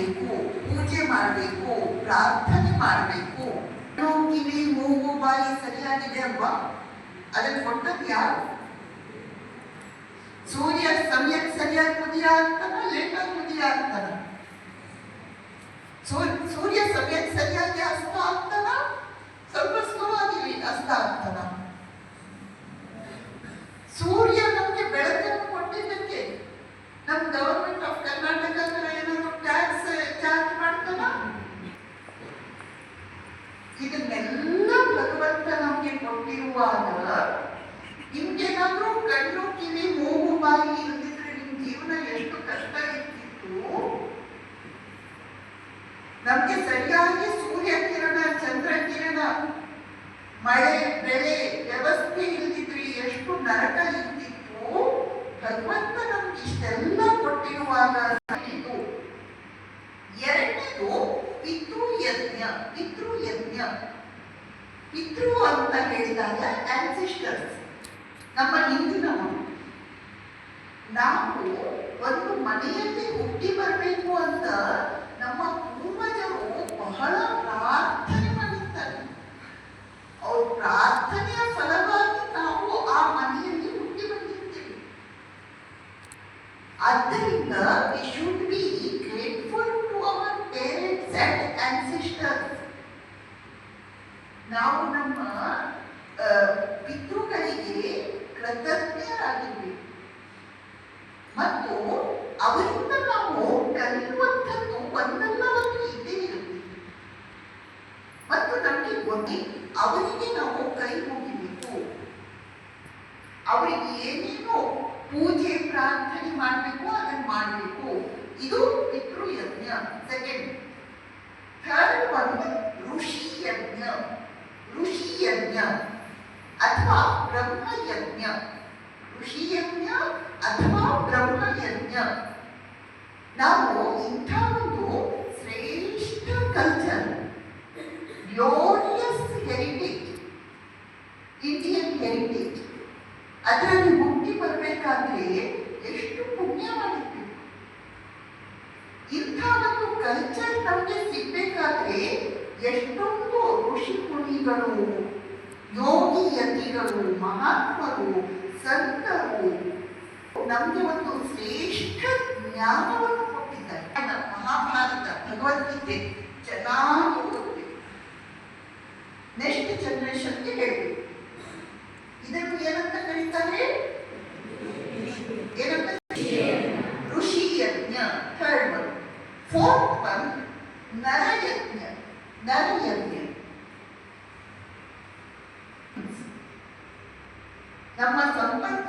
ಮಾಡಬೇಕು, ಪೂಜೆ ಮಾಡಬೇಕು, ಪ್ರಾರ್ಥನೆ ಮಾಡಬೇಕು. ಕಿವಿ ಮೂಗು ಬಾಯಿ ಸರಿಯಾಗಿದೆ ಅಲ್ವಾ? ಅದನ್ನು ಕೊಟ್ಟದ್ದು ಯಾರು? ಸೂರ್ಯ ಸಮಯಕ್ಕೆ ಸರಿಯಾಗಿ ಉದಯ ಆಗ್ತಾನ, ಲೇಟಾಗಿ ಉದಯ ಆಗ್ತಾನ? ಸೂರ್ಯ ಸಮಯಕ್ಕೆ ಸರಿಯಾಗಿ ಅಸ್ತ ಆಗ್ತಾನ, ಸ್ವಲ್ಪ ಸ್ಲೋ ಆಗಿ ಅಸ್ತ ಆಗ್ತಾನ? ಸೂರ್ಯ ನಮ್ಗೆ ಬೆಳಕನ್ನು ಕೊಟ್ಟಿದ್ದಕ್ಕೆ ನಮ್ ಗವರ್ಮೆಂಟ್ ಆಫ್ ಕರ್ನಾಟಕ ಏನಾದ್ರು ಟ್ಯಾಕ್ಸ್ ಚಾರ್ಜ್ ಮಾಡ್ತಾನ? ಇದನ್ನೆಲ್ಲ ಭಗವಂತ ನಮ್ಗೆ ಕೊಟ್ಟಿರುವಾಗ ನಿಮ್ಗೇನಾದ್ರೂ ಕಣ್ಣು ಕಿವಿ ಮೂಗು ಬಾಯಿ ಇಲ್ದಿದ್ರೆ ನಿಮ್ ಜೀವನ ಎಷ್ಟು ಕಷ್ಟ ಇರ್ತಿತ್ತು. ನಮ್ಗೆ ಸರಿಯಾಗಿ ಸೂರ್ಯ ಕಿರಣ, ಚಂದ್ರ ಕಿರಣ, ಮಳೆ ಬೆಳೆ ವ್ಯವಸ್ಥೆ ಇಲ್ದಿದ್ರಿ ಎಷ್ಟು ನರಕ ಇರ್ತಿತ್ತು. ಭಗವಂತ ನಮ್ಗೆ ಇಷ್ಟೆಲ್ಲ ಕೊಟ್ಟಿರುವಾಗ ಇದು. ಎರಡನೇದು ಪಿತೃಯಜ್ಞ. ಪಿತೃಯಜ್ಞ, ಪಿತೃ ಅಂತ ಹೇಳಿದಾಗ ಆನ್ಸಿಸ್ಟರ್ಸ್, ನಮ್ಮ ಹಿಂದಿನವರು. ನಾವು ಒಂದು ಮನೆಯಲ್ಲಿ ಹುಟ್ಟಿ ಬರಬೇಕು ಅಂತ ನಮ್ಮ ಪೂರ್ವಜರು ಬಹಳ ಪ್ರಾರ್ಥನೆ ಮಾಡಿರ್ತಾರೆ. ಅವ್ರ ಪ್ರಾರ್ಥನೆಯ ಫಲವಾಗಿ ನಾವು ಆ ಮನೆಯಲ್ಲಿ ಹುಟ್ಟಿ ಬಂದಿರ್ತೀವಿ. ಆದ್ದರಿಂದ we should be grateful to our parents and ancestors. ನಾವು ನಮ್ಮ ಪಿತೃಗಳಿಗೆ ಕೃತಜ್ಞರಾಗಿರ್ಬೇಕು ಮತ್ತು ಅವರಿಂದ ನಾವು ಕಲಿಯುವಂಥದ್ದು ಒಂದಲ್ಲ ಒಂದು ಇದ್ದೇ ಇರುತ್ತೆ. ಮತ್ತು ನಮಗೆ ಗೊತ್ತಿ ಅವರಿಗೆ ನಾವು ಕೈ ಮುಗಿಬೇಕು. ಅವರಿಗೆ ಏನೇನು ಪೂಜೆ ಪ್ರಾರ್ಥನೆ ಮಾಡಬೇಕು ಅದನ್ನು ಮಾಡಬೇಕು. ಇದು ಪಿತೃಯಜ್ಞ. ಸೆಕೆಂಡ್. ಥರ್ಡ್ ಒನ್ ಋಷಿಯಜ್ಞ. ಋಷಿಯಜ್ಞ ಅಥವಾ ಬ್ರಹ್ಮಯಜ್ಞ. ಋಷಿಯಜ್ಞ ಅಥವಾ ಬ್ರಹ್ಮಯಜ್ಞ. ನಾವು ಇಂಥ ಒಂದು ಶ್ರೇಷ್ಠ culture, glorious heritage, Indian heritage, ಅದರಲ್ಲಿ ಹುಟ್ಟಿ ಬರಬೇಕಾದ್ರೆ ಎಷ್ಟು ಪುಣ್ಯ ಮಾಡಿರ್ಬೇಕು. ಇಂಥ ಒಂದು ಕಲ್ಚರ್ ನಮಗೆ ಸಿಗ್ಬೇಕಾದ್ರೆ ಎಷ್ಟೊಂದು ಋಷಿ ಮುನಿಗಳು, ಯೋಗಿ ಯತಿಗಳು, ಮಹಾತ್ಮರು, ಸಂತರು ನಮಗೆ ಒಂದು ಶ್ರೇಷ್ಠ ಜ್ಞಾನವನ್ನು ಕೊಟ್ಟಿದ್ದಾರೆ. ಮಹಾಭಾರತ, ಭಗವದ್ಗೀತೆ ಚೆನ್ನಾಗಿ ಓದಬೇಕು. ನೆಕ್ಸ್ಟ್ ಜನರೇಷನ್ಗೆ ಹೇಳಬೇಕು. ಇದನ್ನು ಏನಂತ ಕರೀತಾರೆ? ಏನಂತ? ಋಷಿ ಯಜ್ಞ. Third one. ಫೋರ್ತ್ ಒನ್ ನರಯಜ್ಞ. ನರಯಜ್ಞ ನಮ್ಮ ಸಂಪರ್ಕ